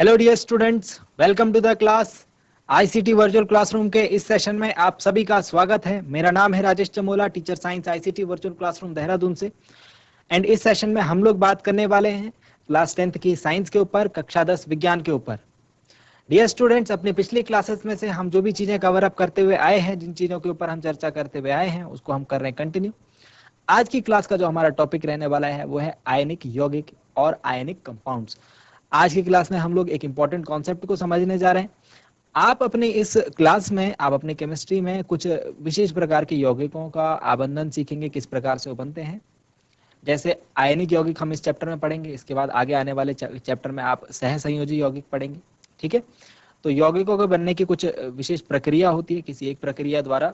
Hello dear students, welcome to the class. ICT virtual classroom के इस session में आप सभी का स्वागत है। मेरा नाम है Rajesh Chamola, teacher science ICT virtual classroom Dehradun से। एंड इस सेशन में हम लोग बात करने वाले हैं क्लास 10th की साइंस के ऊपर, कक्षा 10 विज्ञान के ऊपर। डियर स्टूडेंट्स, अपनी पिछली क्लासेस में से हम जो भी चीजें कवर अप करते हुए आए हैं, जिन चीजों के ऊपर हम चर्चा करते हुए आए हैं, उसको हम कर रहे हैं कंटिन्यू। आज की क्लास का जो हमारा टॉपिक रहने वाला है वो है आयनिक यौगिक और आयनिक कंपाउंड्स। आज की क्लास में हम लोग एक इंपॉर्टेंट कॉन्सेप्ट को समझने जा रहे हैं। आप अपनी इस क्लास में, आप अपनी केमिस्ट्री में कुछ विशेष प्रकार के यौगिकों का आबंधन सीखेंगे, किस प्रकार से वो बनते हैं। जैसे आयनिक यौगिक हम इस चैप्टर में पढ़ेंगे, इसके बाद आगे आने वाले चैप्टर में आप सहसंयोजी यौगिक पढ़ेंगे। ठीक है, तो यौगिकों के बनने की कुछ विशेष प्रक्रिया होती है। किसी एक प्रक्रिया द्वारा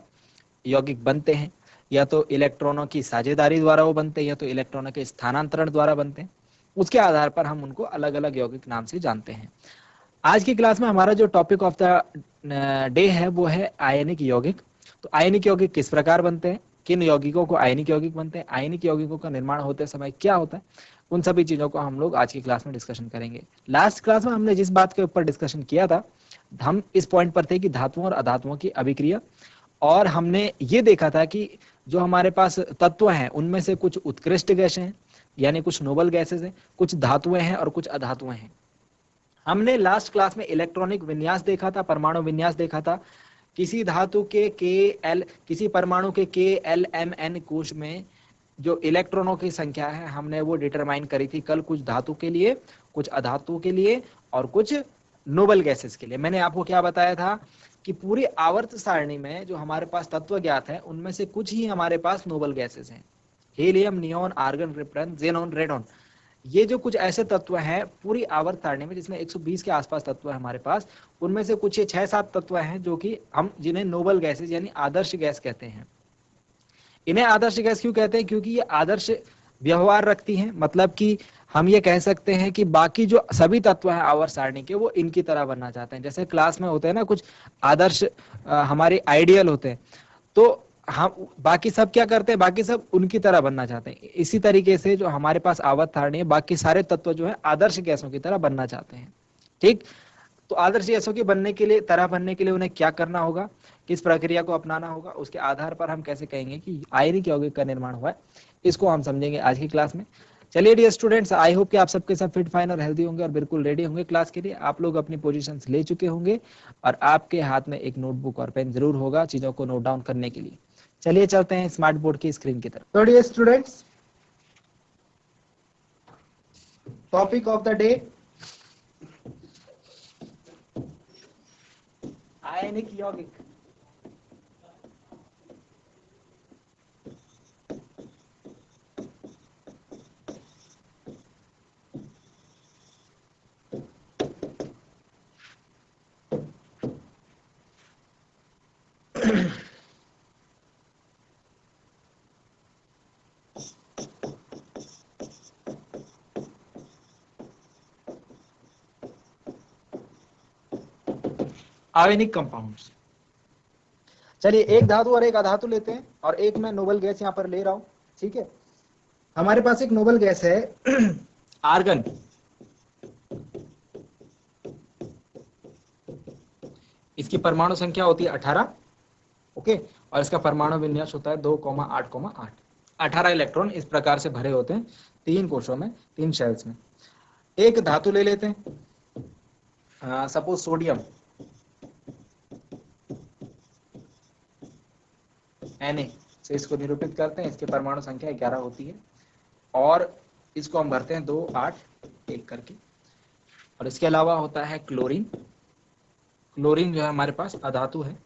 यौगिक बनते हैं, या तो इलेक्ट्रॉनों की साझेदारी द्वारा वो बनते हैं, या तो इलेक्ट्रॉनों के स्थानांतरण द्वारा बनते हैं। उसके आधार पर हम उनको अलग अलग यौगिक नाम से जानते हैं। आज की क्लास में हमारा जो टॉपिक ऑफ द डे है वो है आयनिक यौगिक। तो आयनिक यौगिक किस प्रकार बनते हैं, किन यौगिकों को आयनिक यौगिक बनते हैं, आयनिक यौगिकों का निर्माण होते समय क्या होता है, उन सभी चीजों को हम लोग आज की क्लास में डिस्कशन करेंगे। लास्ट क्लास में हमने जिस बात के ऊपर डिस्कशन किया था, हम इस पॉइंट पर थे कि धातुओं और अधातुओं की अभिक्रिया, और हमने ये देखा था कि जो हमारे पास तत्व हैं उनमें से कुछ उत्कृष्ट गैसें हैं, यानी कुछ नोबल गैसेस हैं, कुछ धातुएं हैं और कुछ अधातुएं हैं। हमने लास्ट क्लास में इलेक्ट्रॉनिक विन्यास देखा था, परमाणु विन्यास देखा था। किसी धातु के किसी परमाणु के KLMN कोश में जो इलेक्ट्रॉनों की संख्या है, हमने वो डिटरमाइन करी थी कल, कुछ धातु के लिए, कुछ अधातु के लिए और कुछ नोबल गैसेस के लिए। मैंने आपको क्या बताया था कि पूरी आवर्त सारणी में जो हमारे पास तत्व ज्ञात है उनमें से कुछ ही हमारे पास नोबल गैसेस हैं। Helium, neon, argon, krypton, xenon, radon, ये जो कुछ ऐसे तत्व हैं पूरी आवर्त सारणी में, जिसमें 120 के आसपास तत्व है हमारे पास, उनमें से कुछ ये 6-7 तत्व हैं जो कि हम जिन्हें नोबल गैसेस यानी आदर्श गैस कहते हैं। इन्हें आदर्श गैस क्यों कहते हैं? क्योंकि ये आदर्श व्यवहार रखती हैं। मतलब कि हम ये कह सकते हैं कि बाकी जो सभी तत्व हैं आवर्त सारणी के, वो इनकी तरह बनना चाहते हैं। जैसे क्लास में होते हैं ना कुछ आदर्श, हमारे आइडियल होते हैं, तो हम बाकी सब क्या करते हैं, बाकी सब उनकी तरह बनना चाहते हैं। इसी तरीके से जो हमारे पास आवर्त सारणी है, बाकी सारे तत्व जो है आदर्श गैसों की तरह बनना चाहते हैं। ठीक, तो आदर्श गैसों के बनने के लिए, तरह बनने के लिए उन्हें क्या करना होगा, किस प्रक्रिया को अपनाना होगा, उसके आधार पर हम कैसे कहेंगे कि आयनिक यौगिक का निर्माण हुआ है, इसको हम समझेंगे आज की क्लास में। चलिए डियर स्टूडेंट्स, आई होप कि आप सबके सब फिट, फाइन और हेल्दी होंगे और बिल्कुल रेडी होंगे क्लास के लिए। आप लोग अपनी पोजीशंस ले चुके होंगे और आपके हाथ में एक नोटबुक और पेन जरूर होगा चीजों को नोट डाउन करने के लिए। चलिए चलते हैं स्मार्ट बोर्ड की स्क्रीन की तरफ। तो dear students, topic of the day आयनिक यौगिक। आयनिक कंपाउंड्स। चलिए एक धातु और एक अधातु लेते हैं, और एक मैं नोबल गैस यहां पर ले रहा हूं। ठीक है, हमारे पास एक नोबल गैस है आर्गन। इसकी परमाणु संख्या होती है 18। ओके, और इसका परमाणु विन्यास होता है 2,8,8। 18 इलेक्ट्रॉन इस प्रकार से भरे होते हैं 3 कोशों में, 3 शेल्स में। एक धातु ले लेते हैं, सपोज सोडियम Na से इसको निरूपित करते हैं। इसकी परमाणु संख्या 11 होती है, और इसको हम भरते हैं 2, 8, 1 करके। और इसके अलावा होता है क्लोरीन। क्लोरीन जो है हमारे पास अधातु है।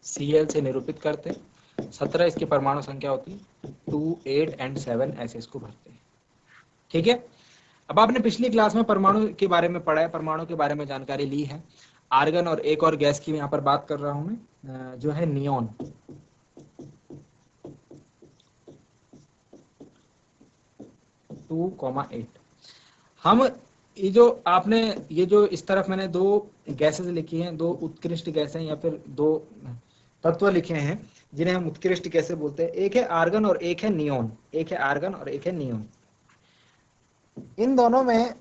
Cl से निरूपित करते हैं। 17 इसकी परमाणु संख्या होती है। 2, 8 एंड 7 ऐसे इसको भरते हैं। ठीक है, अब आपने पिछली क्लास में परमाणु के बारे में पढ़ा है, परमाणु के बारे में जानकारी ली है। आर्गन और एक और गैस की यहाँ पर बात कर रहा हूं मैं, जो है नियोन। टू, 8। हम ये जो इस तरफ मैंने 2 गैसेस लिखी हैं, 2 उत्कृष्ट गैसें या फिर 2 तत्व लिखे हैं, जिन्हें हम उत्कृष्ट कैसे बोलते हैं, एक है आर्गन और एक है नियोन, एक है आर्गन और एक है नियोन। इन दोनों में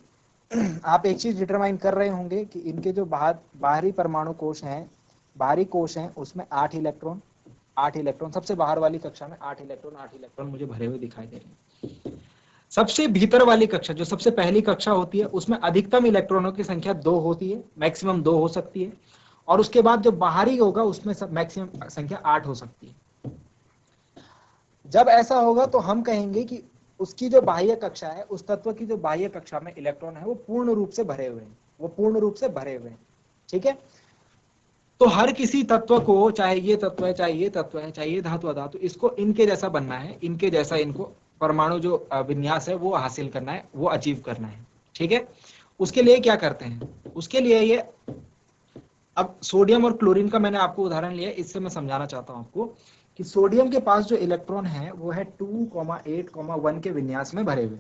आप एक चीज डिटरमाइन कर रहे होंगे कि इनके जो बाहरी परमाणु कोश हैं, बाहरी कोश हैं, उसमें 8 इलेक्ट्रॉन सबसे बाहर वाली कक्षा में 8 इलेक्ट्रॉन मुझे भरे हुए दिखाई दे रहे हैं। सबसे भीतर वाली कक्षा, जो सबसे पहली कक्षा होती है, उसमें अधिकतम इलेक्ट्रॉनों की संख्या 2 होती है, मैक्सिमम 2 हो सकती है, और उसके बाद जो बाहरी होगा उसमें सब मैक्सिमम संख्या 8 हो सकती है। जब ऐसा होगा तो हम कहेंगे कि उसकी जो बाह्य कक्षा है, उस तत्व की जो बाह्य कक्षा में इलेक्ट्रॉन है वो पूर्ण रूप से भरे हुए हैं, वो पूर्ण रूप से भरे हुए हैं। ठीक है, तो हर किसी तत्व को, चाहे ये तत्व है, चाहे ये तत्व है, चाहे ये धातु अधातु, इसको इनके जैसा बनना है, इनके जैसा इनको परमाणु जो विन्यास है वो हासिल करना है, वो अचीव करना है। ठीक है, उसके लिए क्या करते हैं, उसके लिए ये, अब सोडियम और क्लोरीन का मैंने आपको उदाहरण लिया, इससे मैं समझाना चाहता हूं आपको कि सोडियम के पास जो इलेक्ट्रॉन है वो है 2,8,1 के विन्यास में भरे हुए।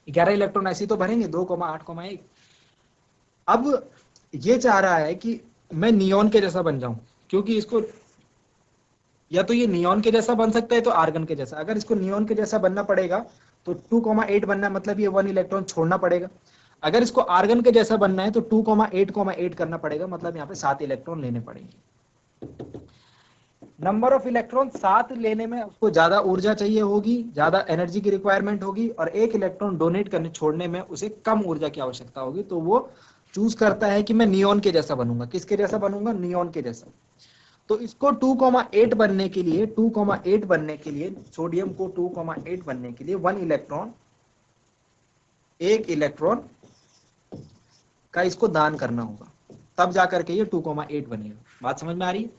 11 इलेक्ट्रॉन ऐसे तो भरेंगे, 2,8,1। अब ये चाह रहा है कि मैं नियोन के जैसा बन जाऊं, क्योंकि इसको या तो ये नियोन के जैसा बन सकता है तो आर्गन के जैसा। अगर इसको नियोन के जैसा बनना पड़ेगा तो 2,8 बनना, मतलब ये 1 इलेक्ट्रॉन छोड़ना पड़ेगा। अगर इसको आर्गन के जैसा बनना है तो 2,8,8 करना पड़ेगा, मतलब यहाँ पे 7 इलेक्ट्रॉन लेने पड़ेंगे। नंबर ऑफ इलेक्ट्रॉन 7 लेने में उसको ज्यादा ऊर्जा चाहिए होगी, ज्यादा एनर्जी की रिक्वायरमेंट होगी, और 1 इलेक्ट्रॉन डोनेट करने छोड़ने में उसे कम ऊर्जा की आवश्यकता होगी। तो वो चूज करता है कि मैं नियोन के जैसा बनूंगा। किसके जैसा बनूंगा? नियोन के जैसा। तो इसको 2,8 बनने के लिए, 2,8 बनने के लिए, सोडियम को 2,8 बनने के लिए 1 इलेक्ट्रॉन का इसको दान करना होगा, तब जाकर के ये 2,8 बनेगा। बात समझ में आ रही है?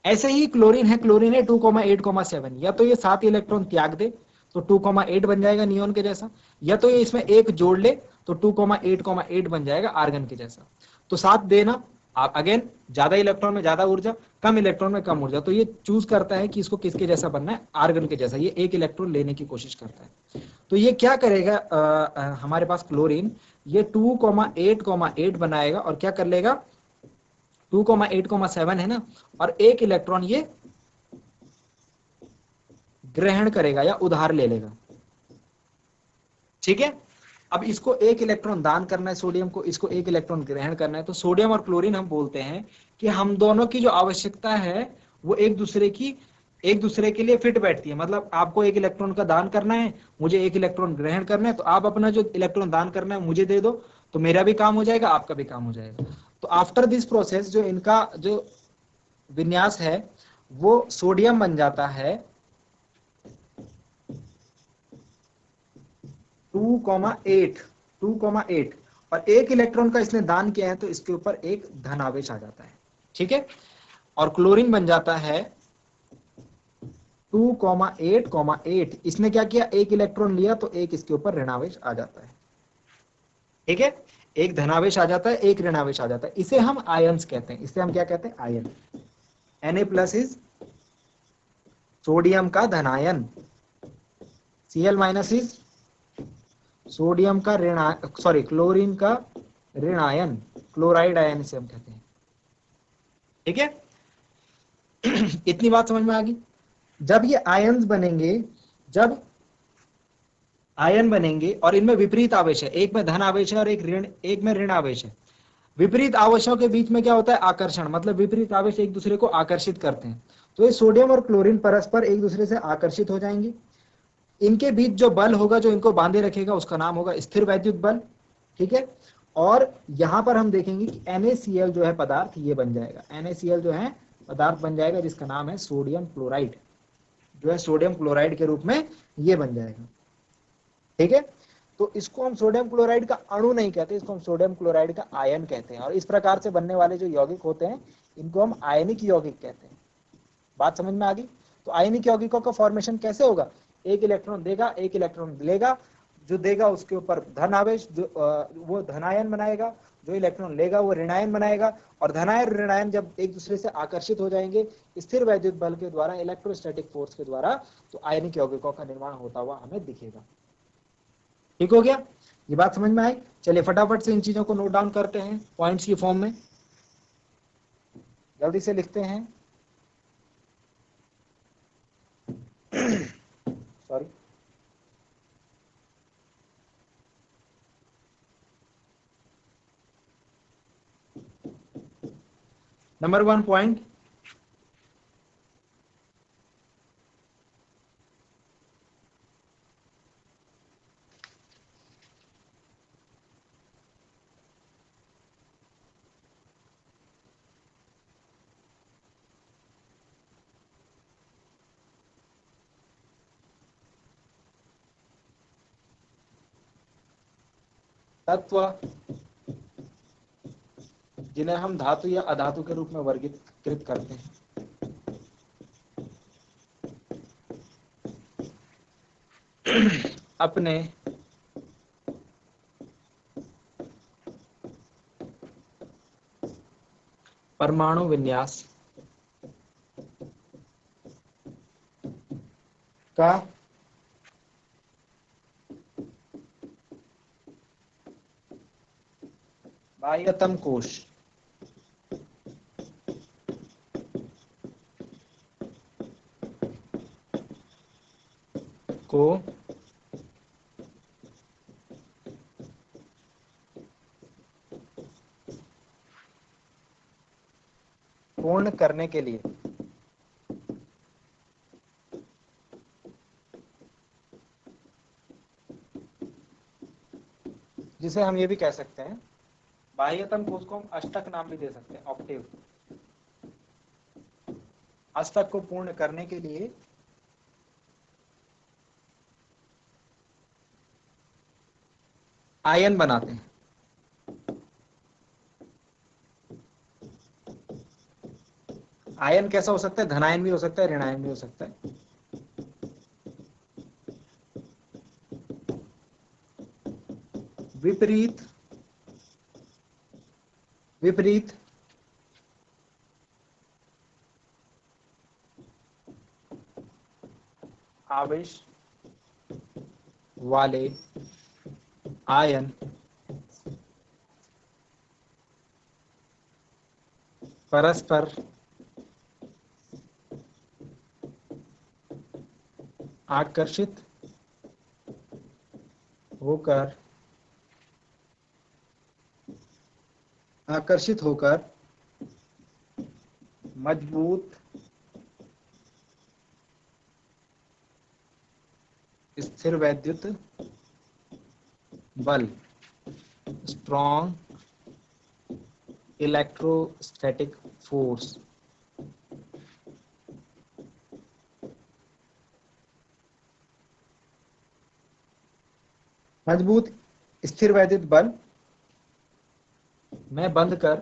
ऐसे ही क्लोरीन है, क्लोरीन है 2,8,7, या तो ये 7 इलेक्ट्रॉन त्याग दे तो 2,8 बन जाएगा नियोन के जैसा, या तो ये इसमें 1 जोड़ ले तो 2,8,8 बन जाएगा आर्गन के जैसा। तो 7 देना, आप अगेन ज्यादा इलेक्ट्रॉन में ज्यादा ऊर्जा, कम इलेक्ट्रॉन में कम ऊर्जा, तो ये चूज करता है कि इसको किसके जैसा बनना है, आर्गन के जैसा। ये 1 इलेक्ट्रॉन लेने की कोशिश करता है। तो ये क्या करेगा, हमारे पास क्लोरीन ये 2,8,8 बनाएगा और क्या कर लेगा, 2,8,7 है ना, और 1 इलेक्ट्रॉन ये ग्रहण करेगा या उधार ले लेगा। ठीक है, अब इसको 1 इलेक्ट्रॉन दान करना है सोडियम को, इसको 1 इलेक्ट्रॉन ग्रहण करना है। तो सोडियम और क्लोरीन हम बोलते हैं कि हम दोनों की जो आवश्यकता है वो एक दूसरे के लिए फिट बैठती है। मतलब आपको 1 इलेक्ट्रॉन का दान करना है, मुझे 1 इलेक्ट्रॉन ग्रहण करना है, तो आप अपना जो इलेक्ट्रॉन दान करना है मुझे दे दो, तो मेरा भी काम हो जाएगा, आपका भी काम हो जाएगा। तो आफ्टर दिस प्रोसेस जो इनका जो विन्यास है वो सोडियम बन जाता है 2,8 और 1 इलेक्ट्रॉन का इसने दान किया है तो इसके ऊपर एक धन आवेश आ जाता है। ठीक है, और क्लोरीन बन जाता है 2,8,8। इसने क्या किया, 1 इलेक्ट्रॉन लिया तो एक इसके ऊपर ऋणावेश आ जाता है। ठीक है, एक धनावेश आ जाता है, एक ऋणावेश आ जाता है। इसे हम आयंस कहते हैं, इसे हम क्या कहते हैं, आयन। Na+ इज सोडियम का धनायन, Cl- इज सोडियम का क्लोरीन का ऋणायन, क्लोराइड आयन इसे हम कहते हैं। ठीक है, इतनी बात समझ में आ गई। जब ये आयन्स बनेंगे, जब आयन बनेंगे और इनमें विपरीत आवेश है, एक में धन आवेश है और एक में ऋण आवेश है। विपरीत आवेशों के बीच में क्या होता है, आकर्षण, मतलब विपरीत आवेश एक दूसरे को आकर्षित करते हैं। तो ये सोडियम और क्लोरीन परस्पर एक दूसरे से आकर्षित हो जाएंगे। इनके बीच जो बल होगा जो इनको बांधे रखेगा उसका नाम होगा स्थिर वैद्युत बल। ठीक है, और यहां पर हम देखेंगे कि NaCl जो है पदार्थ ये बन जाएगा, NaCl जो है पदार्थ बन जाएगा जिसका नाम है सोडियम क्लोराइड, जो है सोडियम क्लोराइड के रूप में ये बन जाएगा। ठीक है, तो इसको हम सोडियम क्लोराइड का अणु नहीं कहते, इसको हम सोडियम क्लोराइड का आयन कहते हैं। और इस प्रकार से बनने वाले जो यौगिक होते हैं इनको हम आयनिक यौगिक कहते हैं। बात समझ में आ गई? तो आयनिक यौगिकों का फॉर्मेशन कैसे होगा, 1 इलेक्ट्रॉन देगा, 1 इलेक्ट्रॉन लेगा, जो देगा उसके ऊपर धन आवेश, जो वो धनायन बनाएगा, जो इलेक्ट्रॉन लेगा वो ऋणायन बनाएगा, और धनायन ऋणायन जब एक दूसरे से आकर्षित हो जाएंगे स्थिर वैद्युत बल के द्वारा, इलेक्ट्रोस्टैटिक फोर्स के द्वारा, तो आयनिक यौगिकों का निर्माण होता हुआ हमें दिखेगा। ठीक हो गया, ये बात समझ में आई? चलिए फटाफट से इन चीजों को नोट डाउन करते हैं पॉइंट्स की फॉर्म में, जल्दी से लिखते हैं। सॉरी, नंबर 1 पॉइंट, तत्व जिन्हें हम धातु या अधातु के रूप में वर्गीकृत करते हैं। अपने परमाणु विन्यास का बाह्यतम कोश को पूर्ण करने के लिए जिसे हम ये भी कह सकते हैं, बाह्यतम कोश को हम अष्टक नाम भी दे सकते हैं, ऑक्टेव। अष्टक को पूर्ण करने के लिए आयन बनाते हैं। आयन कैसा हो सकता है? धनायन भी हो सकता है, ऋणायन भी हो सकता है। विपरीत विपरीत आवेश वाले आयन परस्पर आकर्षित होकर मजबूत स्थिर वैद्युत बल, स्ट्रॉन्ग इलेक्ट्रोस्टैटिक फोर्स मजबूत स्थिर वैद्युत बल में बंद कर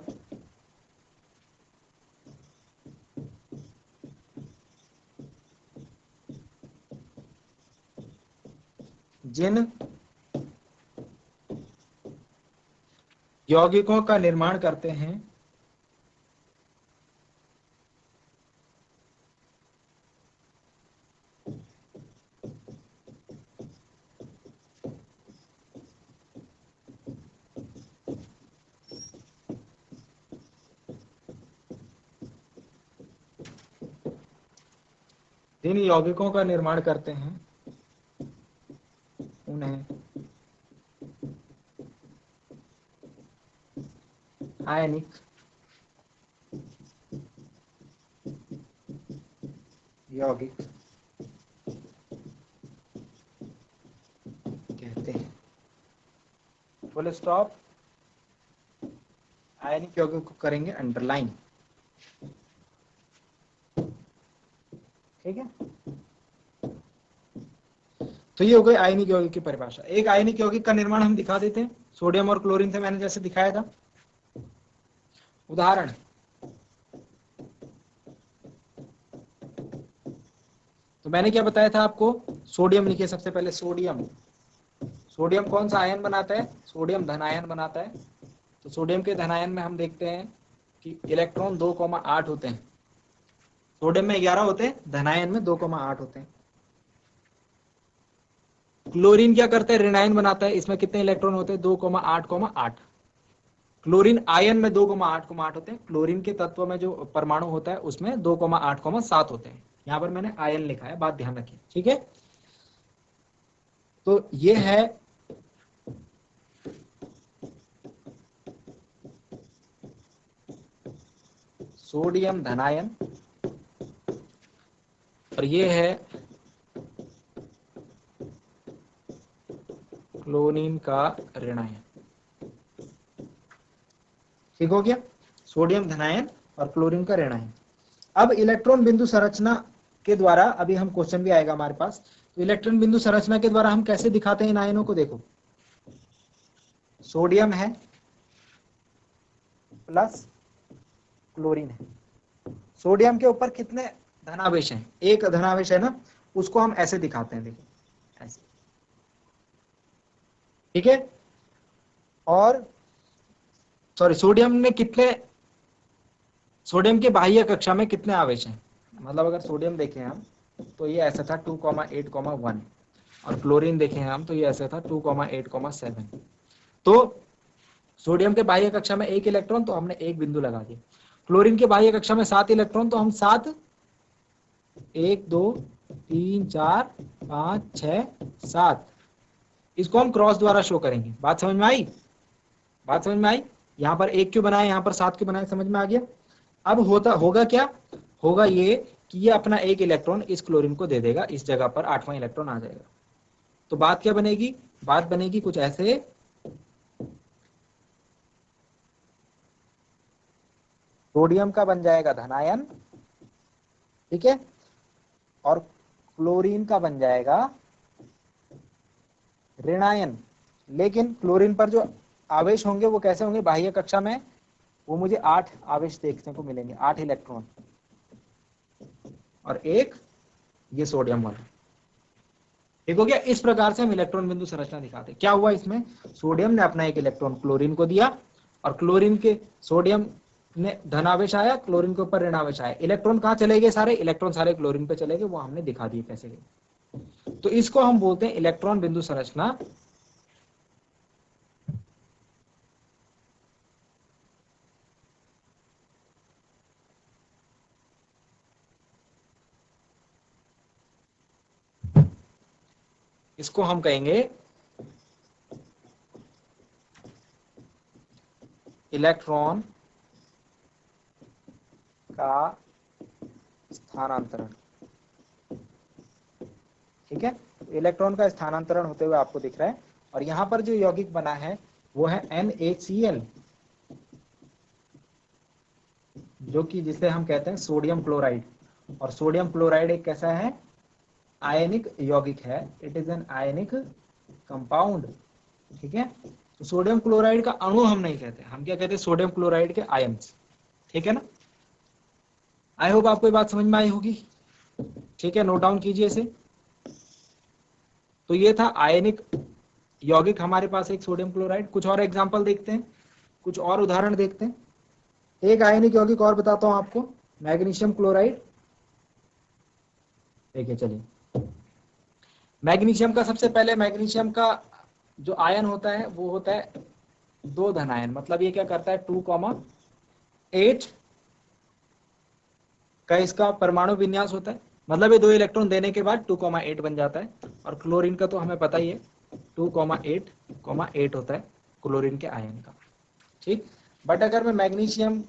जिन यौगिकों का निर्माण करते हैं जिन यौगिकों का निर्माण करते हैं उन्हें आयनिक यौगिक कहते हैं। Full stop. आयनिक यौगिक को करेंगे अंडरलाइन। ठीक है, तो ये हो गई आयनिक यौगिक की परिभाषा। एक आयनिक यौगिक का निर्माण हम दिखा देते हैं, सोडियम और क्लोरीन से मैंने जैसे दिखाया था। उदाहरण, तो मैंने क्या बताया था आपको? सोडियम लिखिए सबसे पहले। सोडियम कौन सा आयन बनाता है? सोडियम धनायन बनाता है। तो सोडियम के धनायन में हम देखते हैं कि इलेक्ट्रॉन 2,8 होते हैं। सोडियम में 11 होते हैं, धनायन में 2,8 होते हैं। क्लोरीन क्या करता है? ऋणायन बनाता है। इसमें कितने इलेक्ट्रॉन होते हैं? 2,8,8। क्लोरीन आयन में 2,8,8 होते हैं। क्लोरीन के तत्व में जो परमाणु होता है उसमें 2,8,7 होते हैं। यहाँ पर मैंने आयन लिखा है, बात ध्यान रखिए, ठीक है। तो ये है सोडियम धनायन और ये है क्लोरीन का ऋणायन। ठीक हो गया, सोडियम धनायन और क्लोरीन का ऋणायन। अब इलेक्ट्रॉन बिंदु संरचना के द्वारा, अभी हम क्वेश्चन भी आएगा हमारे पास, तो इलेक्ट्रॉन बिंदु संरचना के द्वारा हम कैसे दिखाते हैं इन आयनों को। देखो, सोडियम है प्लस क्लोरीन है। सोडियम के ऊपर कितने धनावेश हैं? एक धनावेश है ना, उसको हम ऐसे दिखाते हैं, देखो ऐसे, ठीक है। और सॉरी, सोडियम में कितने, सोडियम के बाह्य कक्षा में कितने आवेश हैं? मतलब अगर सोडियम देखें हम तो ये ऐसा था 2,8,1 और क्लोरीन देखें हम तो ये ऐसा था 2,8,7। तो सोडियम के बाह्य कक्षा में 1 इलेक्ट्रॉन, तो हमने एक बिंदु लगा दिया। क्लोरीन के बाह्य कक्षा में 7 इलेक्ट्रॉन, तो हम 7, 1 2 3 4 5 6 7, इसको हम क्रॉस द्वारा शो करेंगे। बात समझ में आई? बात समझ में आई? यहाँ पर 1 क्यों बनाया, यहाँ पर 7 क्यों बनाया, समझ में आ गया? अब होगा क्या, होगा ये कि ये अपना 1 इलेक्ट्रॉन इस क्लोरीन को दे देगा, इस जगह पर 8वां इलेक्ट्रॉन आ जाएगा। तो बात क्या बनेगी? बात बनेगी कुछ ऐसे, सोडियम का बन जाएगा धनायन, ठीक है, और क्लोरीन का बन जाएगा ऋणायन। लेकिन क्लोरीन पर जो आवेश होंगे वो कैसे होंगे? बाह्य कक्षा में वो मुझे 8 आवेश देखने को मिलेंगे, 8 इलेक्ट्रॉन, और एक ये सोडियम वाला। ठीक हो गया? इस प्रकार से हम इलेक्ट्रॉन बिंदु संरचना दिखाते हैं। क्या हुआ इसमें? सोडियम ने अपना 1 इलेक्ट्रॉन क्लोरीन को दिया और क्लोरीन के, सोडियम ने धनावेश आया, क्लोरीन के ऊपर ऋणावेश आया। इलेक्ट्रॉन कहाँ चले गए? सारे इलेक्ट्रॉन सारे क्लोरीन पे चले गए, वो हमने दिखा दिए कैसे गए। तो इसको हम बोलते हैं इलेक्ट्रॉन बिंदु संरचना। इसको हम कहेंगे इलेक्ट्रॉन का स्थानांतरण। ठीक है, इलेक्ट्रॉन का स्थानांतरण होते हुए आपको दिख रहा है। और यहां पर जो यौगिक बना है वो है NaCl, जो कि जिसे हम कहते हैं सोडियम क्लोराइड। और सोडियम क्लोराइड एक कैसा है? आयनिक यौगिक है, it is an ionic compound. ठीक है, तो सोडियम क्लोराइड का अणु हम नहीं कहते, हम क्या कहते हैं? सोडियम क्लोराइड के आयन्स। ठीक है ना? आई होप आपको ये बात समझ में आई होगी। ठीक है, नोट डाउन कीजिए इसे। तो ये था आयनिक यौगिक हमारे पास एक सोडियम क्लोराइड। कुछ और एग्जांपल देखते हैं, कुछ और उदाहरण देखते हैं। एक आयनिक यौगिक और बताता हूं आपको, मैग्नीशियम क्लोराइड। देखिए चलिए, मैग्नीशियम का सबसे पहले, मैग्नीशियम का जो आयन होता है वो होता है 2 धनायन। मतलब ये क्या करता है? 2,8 का इसका परमाणु विन्यास होता है। मतलब ये 2 इलेक्ट्रॉन देने के बाद 2,8 बन जाता है। और क्लोरीन का तो हमें पता ही है 2,8,8 होता है क्लोरीन के आयन का। ठीक, बट अगर मैं मैग्नीशियम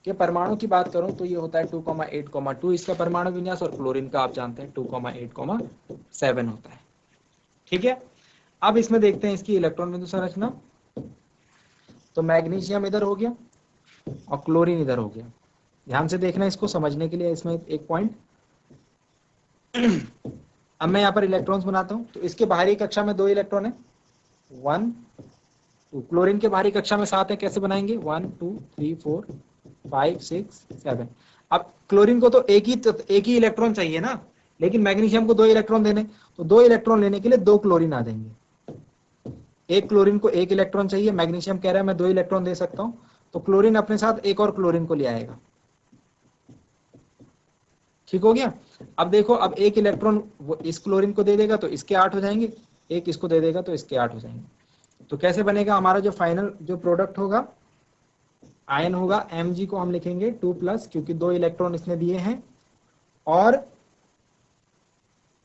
के परमाणु की बात करूं तो ये होता है 2,8,2 इसका परमाणु विन्यास, और क्लोरीन का आप जानते हैं 2,8,7 होता है। ठीक है, अब इसमें देखते हैं इसकी इलेक्ट्रॉन बिंदु संरचना। तो मैग्नीशियम इधर हो गया और क्लोरीन इधर हो गया। ध्यान से देखना इसको समझने के लिए, इसमें एक पॉइंट। अब मैं यहाँ पर इलेक्ट्रॉन्स बनाता हूँ। तो इसके बाहरी कक्षा में 2 इलेक्ट्रॉन है, 1 2। क्लोरीन के बाहरी कक्षा में 7 है, कैसे बनाएंगे? 1 2 3 4 5 6 7। अब क्लोरीन को तो एक ही इलेक्ट्रॉन चाहिए ना, लेकिन मैग्नीशियम को 2 इलेक्ट्रॉन देने, तो 2 इलेक्ट्रॉन लेने के लिए 2 क्लोरीन आ जाएंगे। एक क्लोरीन को 1 इलेक्ट्रॉन चाहिए, मैग्नीशियम कह रहा है मैं 2 इलेक्ट्रॉन दे सकता हूं, तो क्लोरीन अपने साथ एक और क्लोरीन को ले आएगा। ठीक हो गया? अब देखो, अब 1 इलेक्ट्रॉन वो इस क्लोरीन को दे देगा तो इसके 8 हो जाएंगे, एक इसको दे देगा तो इसके 8 हो जाएंगे। तो कैसे बनेगा हमारा जो फाइनल जो प्रोडक्ट होगा, आयन होगा, Mg को हम लिखेंगे 2+, क्योंकि 2 इलेक्ट्रॉन इसने दिए हैं, और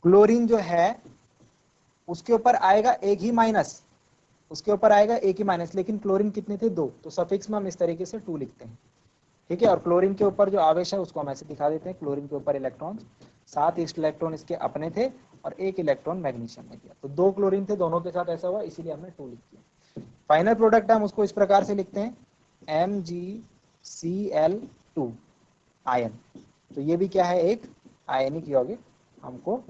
क्लोरीन जो है उसके ऊपर आएगा एक ही माइनस, उसके ऊपर आएगा एक ही माइनस, लेकिन क्लोरीन कितने थे 2, तो सफिक्स में हम इस तरीके से 2 लिखते हैं, ठीक है। और क्लोरीन के ऊपर जो आवेश है उसको हम ऐसे दिखा देते हैं, क्लोरीन के ऊपर इलेक्ट्रॉन 7 इलेक्ट्रॉन इसके अपने थे और 1 इलेक्ट्रॉन मैग्नीशियम में दिया, तो 2 क्लोरीन थे, दोनों के साथ ऐसा हुआ, इसीलिए हमने 2 लिख दिया। फाइनल प्रोडक्ट हम उसको इस प्रकार से लिखते हैं MgCl2 आयन, तो ये भी क्या है, एक आयनिक यौगिक हमको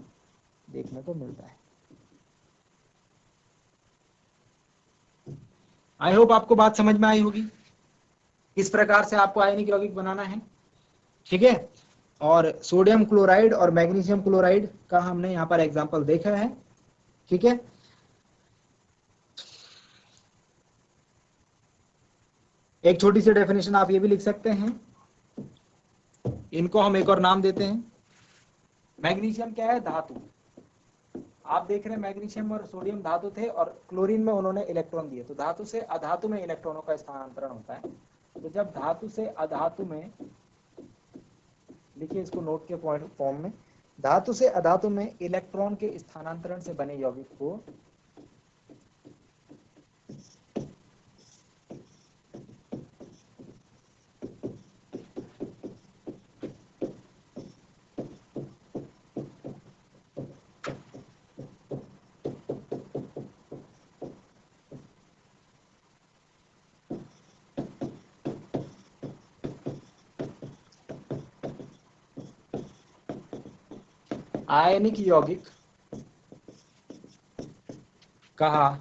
देखने को मिलता है। आई होप आपको बात समझ में आई होगी, किस प्रकार से आपको आयनिक यौगिक बनाना है, ठीक है। और सोडियम क्लोराइड और मैग्नीशियम क्लोराइड का हमने यहाँ पर एग्जांपल देखा है, ठीक है। एक छोटी सी डेफिनेशन आप ये भी लिख सकते हैं, इनको हम एक और नाम देते हैं। मैग्नीशियम क्या है, धातु। आप देख रहे हैं मैग्नीशियम और सोडियम धातु थे और क्लोरीन में उन्होंने इलेक्ट्रॉन दिए, तो धातु से अधातु में इलेक्ट्रॉनों का स्थानांतरण होता है। तो जब धातु से अधातु में, लिखिए इसको नोट के पॉइंट फॉर्म में, धातु से अधातु में इलेक्ट्रॉन के स्थानांतरण से बने यौगिक को आयनिक यौगिक कहा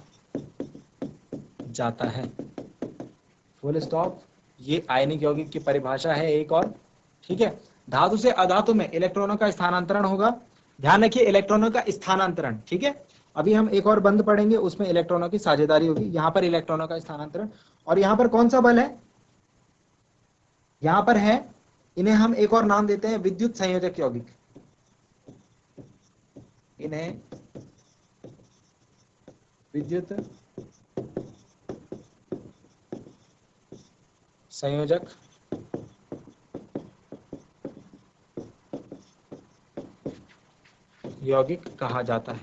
जाता है, फुल स्टॉप। ये आयनिक यौगिक की परिभाषा है एक और, ठीक है। धातु से अधातु में इलेक्ट्रॉनों का स्थानांतरण होगा, ध्यान रखिए इलेक्ट्रॉनों का स्थानांतरण, ठीक है। अभी हम एक और बंद पढ़ेंगे, उसमें इलेक्ट्रॉनों की साझेदारी होगी, यहाँ पर इलेक्ट्रॉनों का स्थानांतरण। और यहाँ पर कौन सा बल है, यहाँ पर है, इन्हें हम एक और नाम देते हैं विद्युत संयोजक यौगिक, इन्हें विद्युत संयोजक यौगिक कहा जाता है,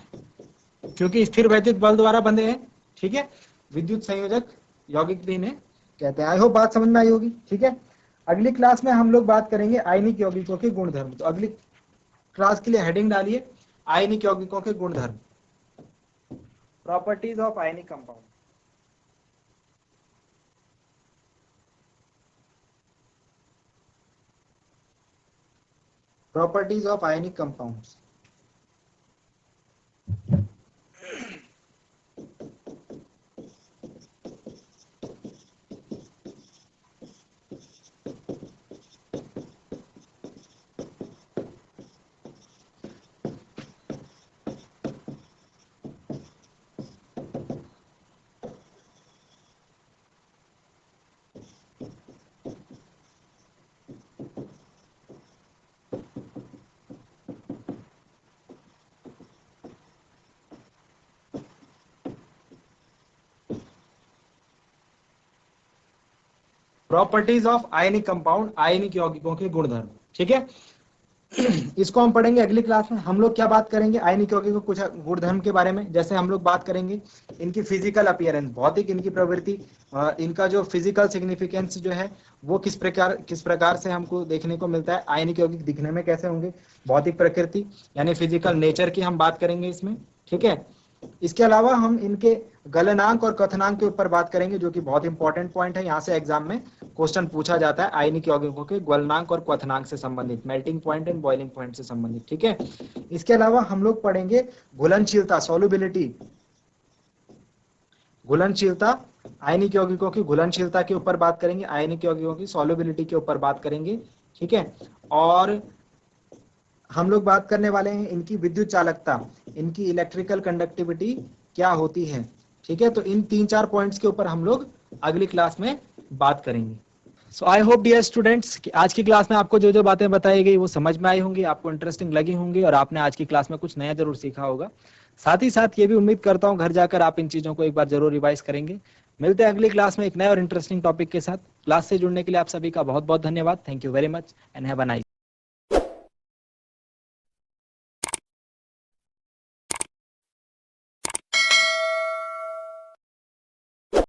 क्योंकि स्थिर वैद्युत बल द्वारा बंधे हैं, ठीक है। विद्युत संयोजक यौगिक भी इन्हें कहते हैं। आई होप बात समझ में आई होगी, ठीक है। अगली क्लास में हम लोग बात करेंगे आयनिक यौगिकों के गुणधर्म, तो अगली क्लास के लिए हेडिंग डालिए आयनिक यौगिकों के गुणधर्म, प्रॉपर्टीज ऑफ आयनिक कंपाउंड। प्रॉपर्टीज ऑफ आयनिक कंपाउंड्स। प्रॉपर्टीज ऑफ आयनिक कंपाउंड, आयनिक यौगिकों के गुणधर्म, ठीक है। इसको हम पढ़ेंगे अगली क्लास में। हम लोग क्या बात करेंगे, आयनिक यौगिकों कुछ गुणधर्म के बारे में, जैसे हम लोग बात करेंगे इनकी फिजिकल अपीयरेंस, भौतिक इनकी प्रवृत्ति, इनका जो फिजिकल सिग्निफिकेंस जो है वो किस प्रकार से हमको देखने को मिलता है, आयनिक यौगिक दिखने में कैसे होंगे, भौतिक प्रकृति यानी फिजिकल नेचर की हम बात करेंगे इसमें, ठीक है। इसके अलावा हम इनके गलनांक और कथनांक के ऊपर बात करेंगे, जो कि बहुत इंपॉर्टेंट पॉइंट है, यहाँ से एग्जाम में क्वेश्चन पूछा जाता है आयनिक यौगिकों के गलनांक और क्वथनांक से संबंधित, melting point and boiling point से संबंधित, ठीक है। इसके अलावा हम लोग पढ़ेंगे घुलनशीलता, सॉल्युबिलिटी, घुलनशीलता, आयनिक यौगिकों की घुलनशीलता के ऊपर बात करेंगे, आयनिक यौगिकों की सॉल्युबिलिटी के ऊपर बात करेंगे, ठीक है। और हम लोग बात करने वाले हैं इनकी विद्युत चालकता, इनकी इलेक्ट्रिकल कंडक्टिविटी क्या होती है, ठीक है। तो इन 3-4 पॉइंट्स के ऊपर हम लोग अगली क्लास में बात करेंगे। सो आई होप डियर स्टूडेंट्स कि आज की क्लास में आपको जो जो बातें बताई गई वो समझ में आई होंगी, आपको इंटरेस्टिंग लगी होंगी और आपने आज की क्लास में कुछ नया जरूर सीखा होगा। साथ ही साथ ये भी उम्मीद करता हूँ घर जाकर आप इन चीजों को एक बार जरूर रिवाइज करेंगे। मिलते हैं अगली क्लास में एक नए और इंटरेस्टिंग टॉपिक के साथ। क्लास से जुड़ने के लिए आप सभी का बहुत बहुत धन्यवाद। Thank you very much and have a nice